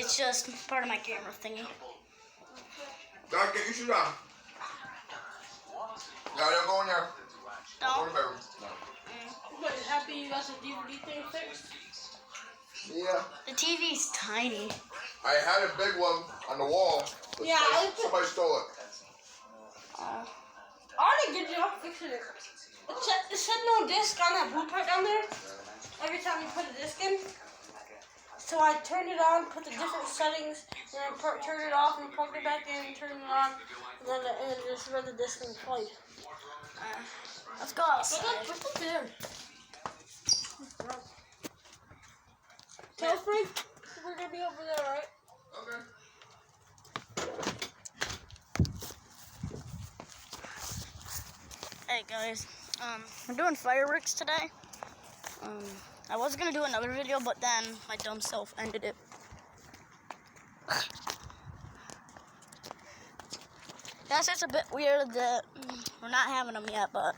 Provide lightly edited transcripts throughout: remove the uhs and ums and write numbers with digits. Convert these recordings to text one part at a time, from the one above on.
It's just part of my camera thingy. Dad, get your shoes on. Yeah, they're going there. Don't. But happy you got the DVD thing fixed? Yeah. The TV's tiny. I had a big one on the wall. But Yeah, somebody stole it. I already did you off fixing it. It said no disc on that blue part down there. Every time you put a disc in. So I turned it on, put the different settings, and then turned it off and plugged it back in, turned it on, and then just read the disc and played. Let's go outside. What's up there? Tell Frank we're gonna be over there, right? Okay. Hey guys, we're doing fireworks today. I was gonna do another video, but then my dumb self ended it. Yes, it's a bit weird that we're not having them yet, but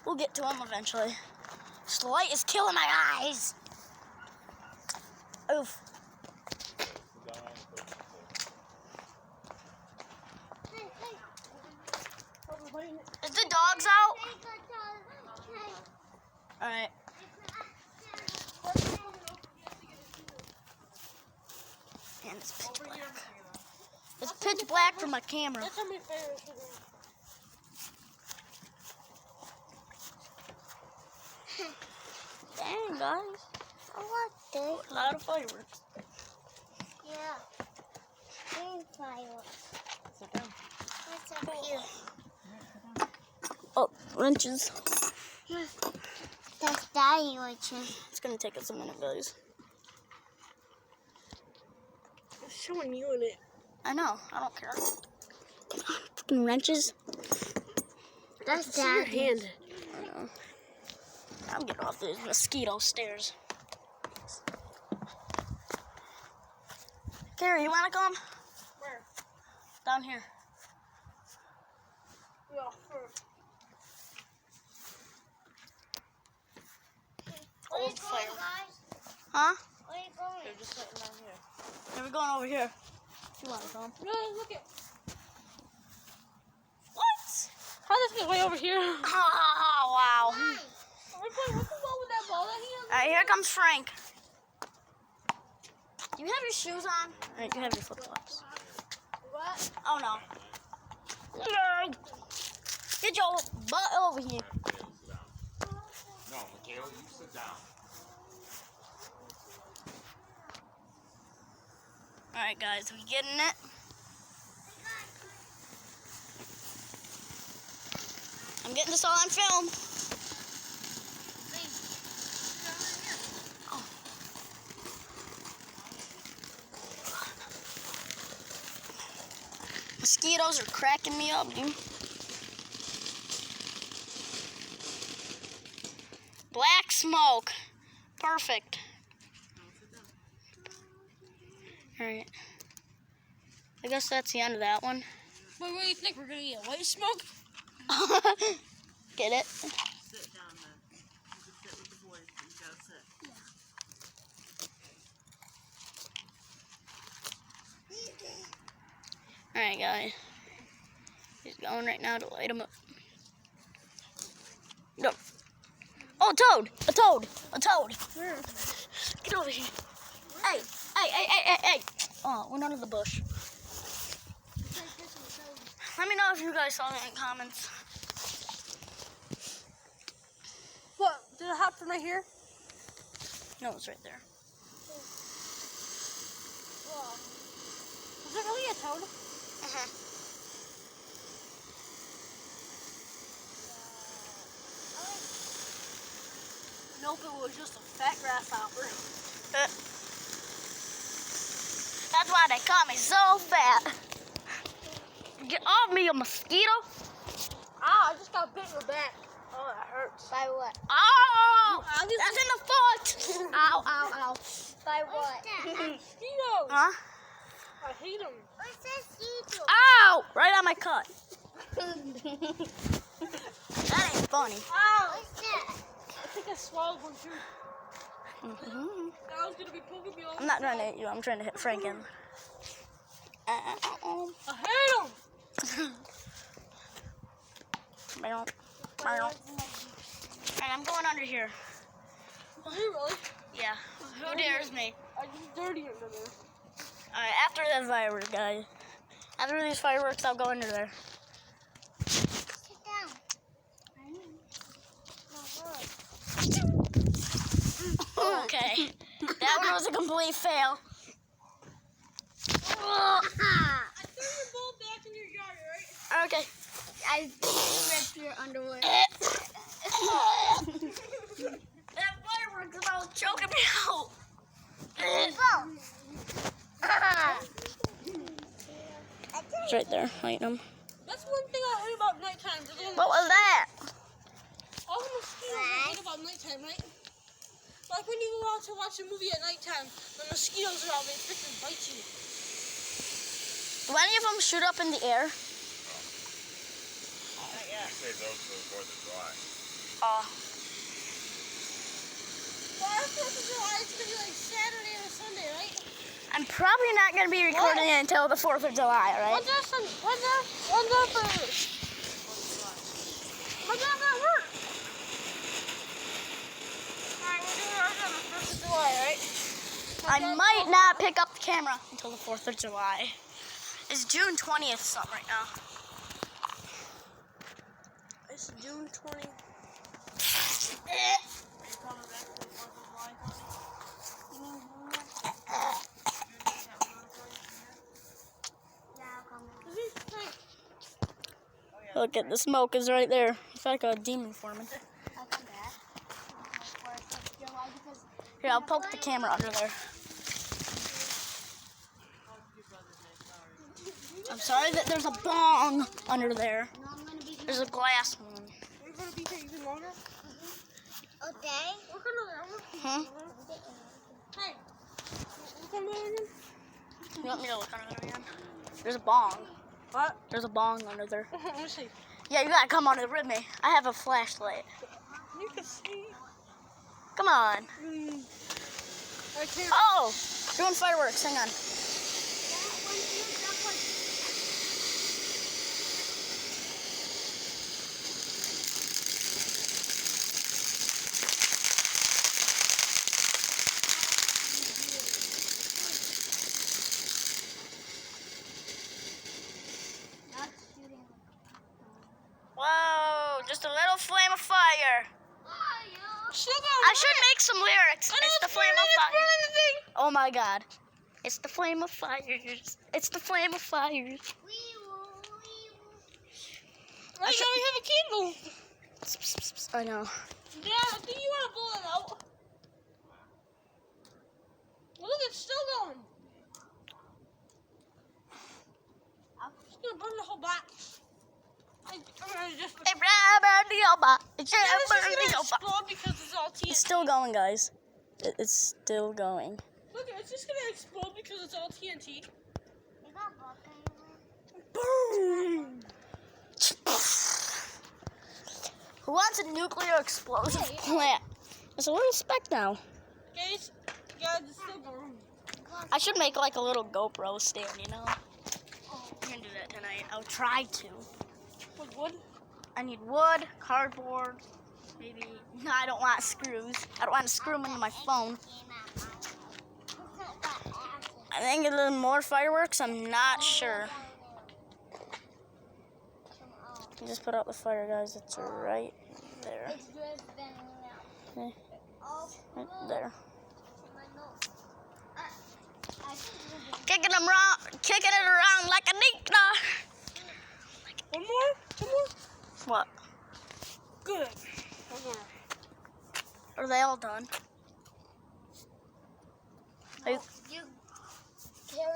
we'll get to them eventually. This light is killing my eyes. Oof. Is the dogs out? Alright. And it's pitch black. It's pitch black for my camera. That's how many fireworks we're doing. Dang, guys. I like this. A lot of fireworks. Yeah. Green fireworks. Sit down. What's up here? Oh, wrenches. That's Daddy wrenches. It's gonna take us a minute, guys. I'm showing you in it. I know. I don't care. Fucking wrenches. That's See your Daddy. hand. I know. I'm getting off these mosquito stairs. Carrie, you wanna come? Where? Down here. Yeah, first. Where you Old going, fire. guys? Huh? Where you going? They're just sitting down here. Yeah, we're going over here. You wanna come? No, look at. What? How this get way over here? Oh, wow. What's the ball with that ball that he has? Alright, here comes Frank. Do you have your shoes on? Alright, you have your flip-flops. What? Oh, no. Get your butt over here. No, Michaela, you sit down. Alright, guys, we getting it? I'm getting this all on film. Oh. Mosquitoes are cracking me up, dude. Black smoke. Perfect. Alright. I guess that's the end of that one. Wait, what do you think? We're gonna get white smoke? Get it? Sit down then. You can sit with the boys, but you gotta sit. Alright, guys. He's going right now to light him up. Go. Oh, a toad! A toad! A toad! Where? Get over here. Hey! Hey, hey, hey, hey, hey! Oh, went under the bush. Let me know if you guys saw that in comments. What? Did it happen right here? No, it's right there. Was it really a toad? Uh-huh. Nope, it was just a fat grasshopper. That's why they call me so fat. Get off me, you mosquito. Ah, I just got bit in the back. Oh, that hurts. By what? Oh! Ow, this That's is- in the foot. Ow, ow, ow. By what? Mosquitoes. Huh? I hate them. What's this seagull? Ow! Right on my cut. That ain't funny. Ow! What's that? I think I swallowed one too. Mm-hmm. That was gonna be Pokeball. I'm not trying to hit you. I'm trying to hit Franken. I hate him. Alright, I'm going under here. Oh, hey, really? Yeah. Who dares me? I just dirty under there. Alright, after that fireworks, guys. After these fireworks, I'll go under there. Sit down. Okay. That one was a complete fail. I threw your ball back in your yard, right? Okay. I ripped your underwear. That fireworks about choking me out. It's right there, lighting them. That's one thing I hate about nighttime. What was that? All the mosquitoes I hate about nighttime, right? Like when you go out to watch a movie at nighttime, the mosquitoes are out, they freaking bite you. Do any of them shoot up in the air? You save those for the 4th of July. Oh. Well, after 4th of July, it's gonna be like Saturday or Sunday, right? I'm probably not going to be recording it until the 4th of July, right? When's that Sunday? When's that first? When's that gonna work? Alright, we're doing ours on the 1st of July, right? I might not pick up the camera until the 4th of July. It's June 20th something right now. It's June 20th. Look at the smoke is right there. It's like a demon forming. Here, I'll poke the camera under there. I'm sorry that there's a bong under there. There's a glass one. We're gonna be here even longer? Okay. Look under there. Huh? Hey. Look under there again. You want me to look under there again? There's a bong. What? There's a bong under there. Let me see. Yeah, you gotta come under with me. I have a flashlight. You can see. Come on. I can't. Oh, doing fireworks. Hang on. Whoa, just a little flame of fire. I should make some lyrics. It's the flame of fire. Oh my god. It's the flame of fires. It's the flame of fires. Right now we have a candle. I know. Yeah, do you want to blow it out? Look, it's still going. I'm just going to burn the whole box. I'm gonna just... Hey, burn the old box. It's just going to explode because it's all TNT. It's still going, guys. It's still going. Look, it's just going to explode because it's all TNT. Boom! Who wants a nuclear explosive plant? It's a little speck now. Guys, it's still going. I should make like a little GoPro stand, you know? I'm gonna do that tonight. I'll try to. With wood? I need wood, cardboard, maybe. No, I don't want screws. I don't want to screw them into my phone. I think a little more fireworks. I'm not sure. You just put out the fire, guys. It's right there. Okay. Right there. Kicking it around like a nikna. One more? Two more? What? Good. One more. Are they all done?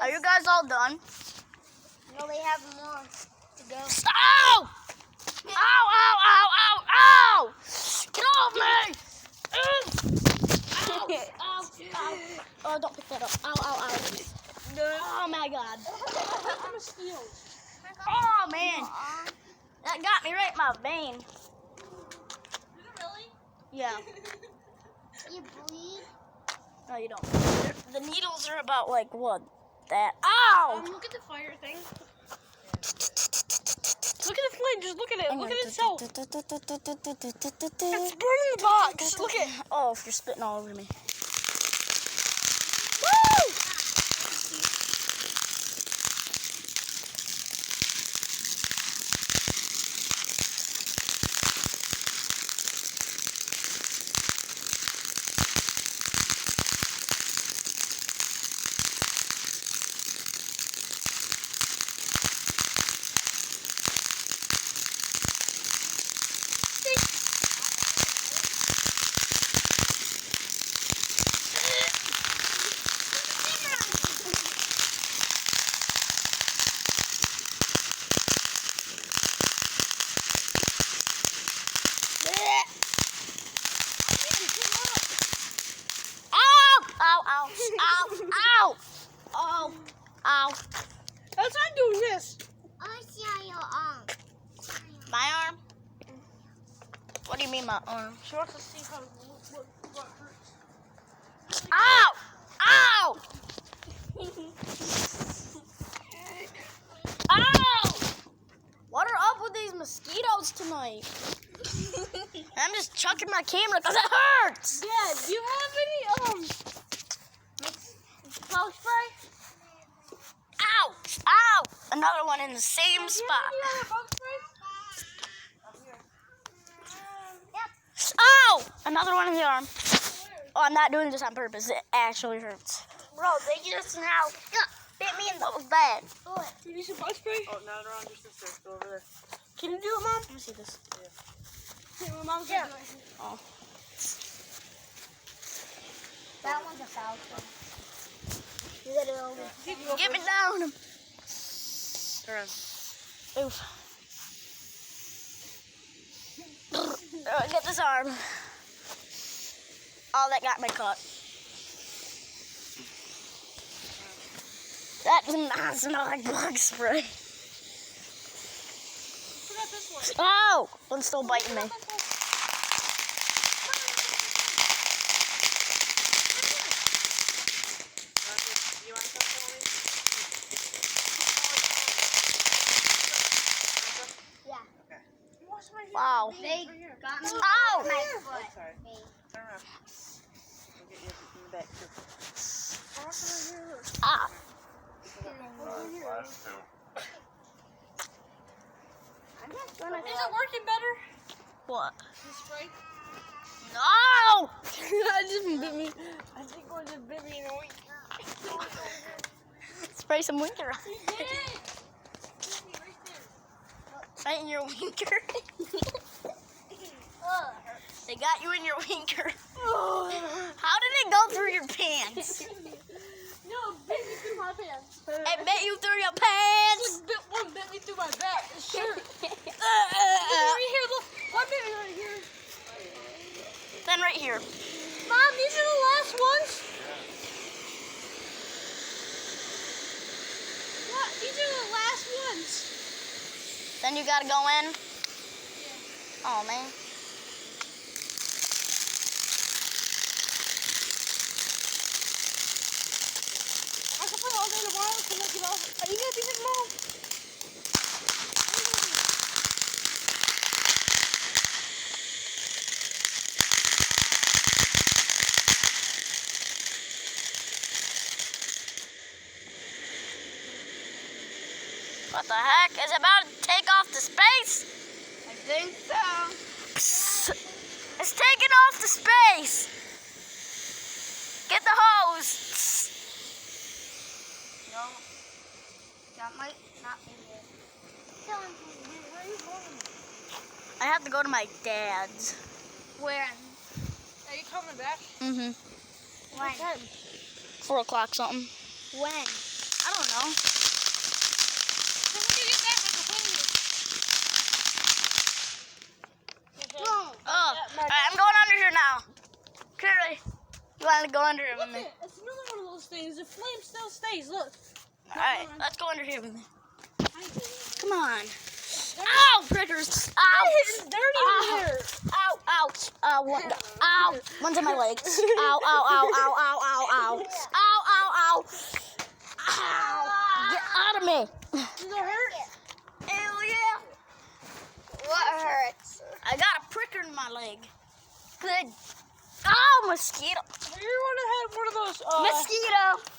Are you guys all done? No, we have more to go. Ow! Ow, ow, ow, ow, ow! Get off me! Ow, ow, ow. Oh, don't pick that up. Ow, ow, ow. Oh, my God. Oh, man. That got me right in my vein. Is it really? Yeah. You bleed? No, you don't. The needles are about like what? That. Ow! Look at the fire thing. Look at the flame. Just look at it. Look at itself. It's burning the box. Look at. Oh, if you're spitting all over me. Ow. That's not doing this. I see your arm. My arm? What do you mean my arm? She wants to see how what hurts. Ow! Ow! Ow! What are up with these mosquitoes tonight? I'm just chucking my camera because it hurts. Yeah, do you have any bug spray? Ow! Ow! Another one in the same spot. Any other bug spray? Ow! Another one in the arm. Oh, I'm not doing this on purpose. It actually hurts. Bro, they just now bit me and that was bad. You need some bug spray? Oh, now they're on your sister. Go over there. Can you do it, Mom? Let me see this. Yeah, my mom's gonna do it. Oh. That one's a foul one. You got it over. Get me down. Turn around. Oof. Get this arm. Oh, that got me caught. That does not smell like bug spray. What about this one? Oh, one's still biting me. You want something? Yeah. Wow. They got me. Ow! My foot. Sorry. Turn around. We'll get you in the back too. Ah. Last two. I'm just gonna Is it working better? What? The spray? No! I just bit me. I think one just bit me in the wing. Spray some winker on He it. did it! Bit me right there. Right in your winker. They got you in your winker. How did it go through your pants? No, it bit me through my pants. It bit you through your pants. One bit me through my back. The shirt. Uh, Right here, look. One bit me right here. then right here. Mom, these are the last ones? What? These are the last ones. Then you gotta go in. Oh man. I can put it all day tomorrow because I get off. Are you gonna be here tomorrow? What the heck? Is it about to take off to space? I think so. Psst. It's taking off to space. Get the hose. Psst. No. That might not be it. Where are you going? I have to go to my dad's. Where? Are you coming back? Mm-hmm. When? 4 o'clock something. When? I don't know. So when you get back, I can phone you. Oh, alright, I'm going under here now. Curly, you want to go under here with Look me? it. It's another one of those things. The flame still stays. Look. Alright, let's go under here with me. I did it. Come on. Ow, prickers. Ow. It's dirty in here. Ow, ouch. Ow, ow. One's in my legs. Ow, ow, ow, ow, ow, ow, ow. Ow, Ow! Ow! Get out of me! Does it hurt? Hell yeah! What hurts? I got a pricker in my leg. Good. Oh, mosquito! Have you ever had one of those? Mosquito!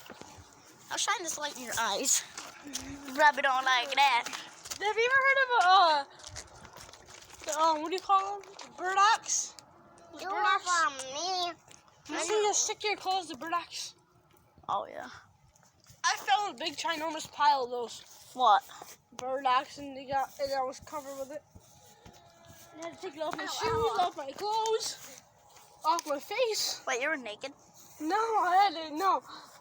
I'll shine this light in your eyes. You probably don't like that. Have you ever heard of what do you call them? Burdocks? Those You burdocks? have me. You see you stick to your clothes, the burdocks? Oh, yeah. I found a big ginormous pile of those What? burdocks, and I was covered with it. I had to take it off my shoes, off my clothes, off my face. Wait, you were naked? No, I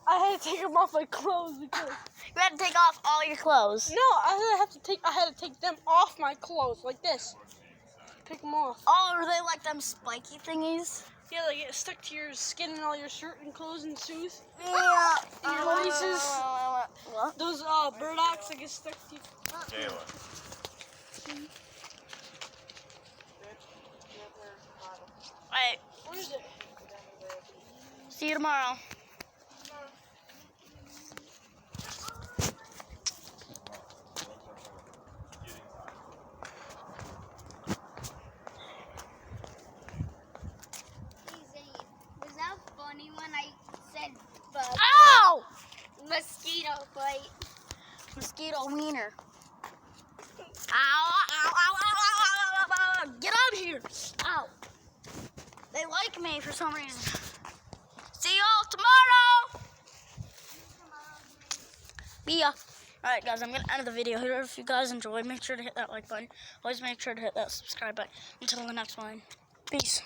had to take them off my clothes because You had to take off all your clothes. no, I had to take them off my clothes like this. Pick them off. Oh, are they like them spiky thingies? Yeah, they get stuck to your skin and all your shirt and clothes and shoes. Yeah. Your laces. What? Those burdocks that get stuck to you. Jayla. Wait, Where is it? see you tomorrow. Was that funny when I said bug? Ow! Mosquito bite. Mosquito wiener. Ow, ow, ow, ow, ow, ow, ow, ow. Get out of here. Ow. They like me for some reason. See y'all tomorrow. Be ya. Alright guys, I'm going to end the video here. If you guys enjoyed, make sure to hit that like button. Always make sure to hit that subscribe button. Until the next one. Peace.